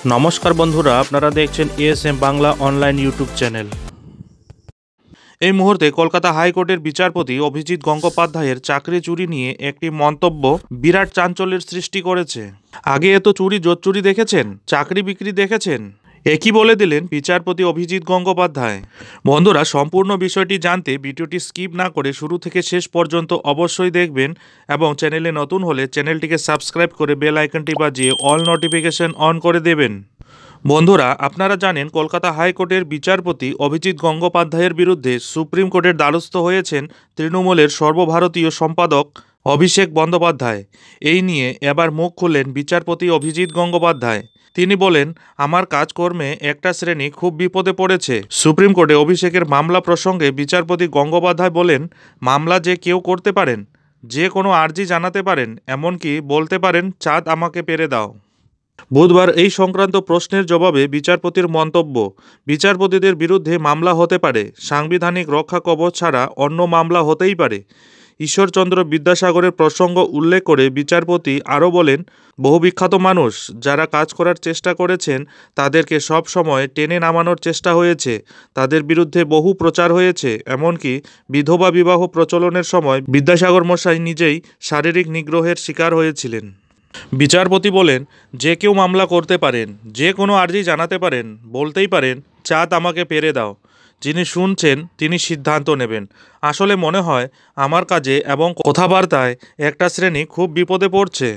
নমস্কার বন্ধুরা, আপনারা দেখছেন ASM Bangla online YouTube channel. এই মুহূর্তে কলকাতা হাইকোর্টের বিচারপতি অভিজিৎ গঙ্গোপাধ্যায়ের চাকরি চুরি নিয়ে একটি মন্তব্য বিরাট চাঞ্চল্যের সৃষ্টি করেছে। আগে এত চুরি জোচ্চুরি দেখেছেন, চাকরি বিক্রি দেখেছেন, একই বলে দিলেন বিচারপতি অভিজিৎ গঙ্গোপাধ্যায়। বন্ধুরা, সম্পূর্ণ বিষয়টি জানতে ভিডিওটি স্কিপ না করে শুরু থেকে শেষ পর্যন্ত অবশ্যই দেখবেন এবং চ্যানেলে নতুন হলে চ্যানেলটিকে সাবস্ক্রাইব করে বেল আইকনটি বাজিয়ে অল নোটিফিকেশন অন করে দেবেন। বন্ধুরা, আপনারা জানেন কলকাতা হাইকোর্টের বিচারপতি অভিজিৎ গঙ্গোপাধ্যায়ের বিরুদ্ধে সুপ্রিম কোর্টের দ্বারস্থ হয়েছেন তৃণমূলের সর্বভারতীয় সম্পাদক অভিষেক বন্দ্যোপাধ্যায়। এই নিয়ে এবার মুখ খুললেন বিচারপতি অভিজিৎ গঙ্গোপাধ্যায়। তিনি বলেন, আমার কাজকর্মে একটা শ্রেণী খুব বিপদে পড়েছে। সুপ্রিম কোর্টে অভিষেকের মামলা প্রসঙ্গে বিচারপতি গঙ্গোপাধ্যায় বলেন, মামলা যে কেউ করতে পারেন, যে কোনো আর্জি জানাতে পারেন, এমনকি বলতে পারেন চাঁদ আমাকে পেরে দাও। বুধবার এই সংক্রান্ত প্রশ্নের জবাবে বিচারপতির মন্তব্য, বিচারপতিদের বিরুদ্ধে মামলা হতে পারে, সাংবিধানিক রক্ষা কবচ ছাড়া অন্য মামলা হতেই পারে। ঈশ্বরচন্দ্র বিদ্যাসাগরের প্রসঙ্গ উল্লেখ করে বিচারপতি আরও বলেন, বহু বিখ্যাত মানুষ যারা কাজ করার চেষ্টা করেছেন তাদেরকে সব সময় টেনে নামানোর চেষ্টা হয়েছে, তাদের বিরুদ্ধে বহু প্রচার হয়েছে, এমনকি বিধবা বিবাহ প্রচলনের সময় বিদ্যাসাগর মশাই নিজেই শারীরিক নিগ্রহের শিকার হয়েছিলেন। বিচারপতি বলেন, যে কেউ মামলা করতে পারেন, যে কোনো আর্জি জানাতে পারেন, বলতেই পারেন চাঁদ আমাকে পেরে দাও। যিনি শুনছেন তিনি সিদ্ধান্ত নেবেন। আসলে মনে হয় আমার কাজে এবং কথাবার্তায় একটা শ্রেণী খুব বিপদে পড়ছে।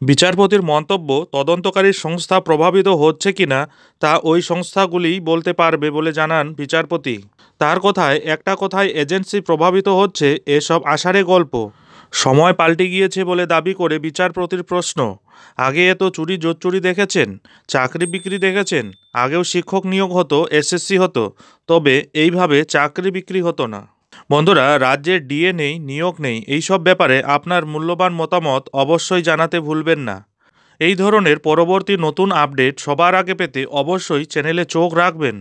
বিচারপতির মন্তব্য তদন্তকারী সংস্থা প্রভাবিত হচ্ছে কিনা তা ওই সংস্থাগুলিই বলতে পারবে বলে জানান বিচারপতি। তার কথায় একটা কথায় এজেন্সি প্রভাবিত হচ্ছে, এসব আষাঢ়ে গল্প। সময় পাল্টে গিয়েছে বলে দাবি করে বিচারপতির প্রশ্ন, আগে এত চুরি জোচ্চুরি দেখেছেন, চাকরি বিক্রি দেখেছেন, আগেও শিক্ষক নিয়োগ হতো, এসএসসি হতো, তবে এইভাবে চাকরি বিক্রি হতো না। বন্ধুরা, রাজ্যের ডিএ নেই, নিয়োগ নেই, এইসব ব্যাপারে আপনার মূল্যবান মতামত অবশ্যই জানাতে ভুলবেন না। এই ধরনের পরবর্তী নতুন আপডেট সবার আগে পেতে অবশ্যই চ্যানেলে চোখ রাখবেন।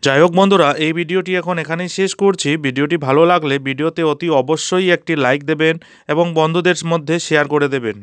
যাই হোক বন্ধুরা, এই ভিডিওটি এখন এখানেই শেষ করছি। ভিডিওটি ভালো লাগলে ভিডিওতে অতি অবশ্যই একটি লাইক দেবেন এবং বন্ধুদের মধ্যে শেয়ার করে দেবেন।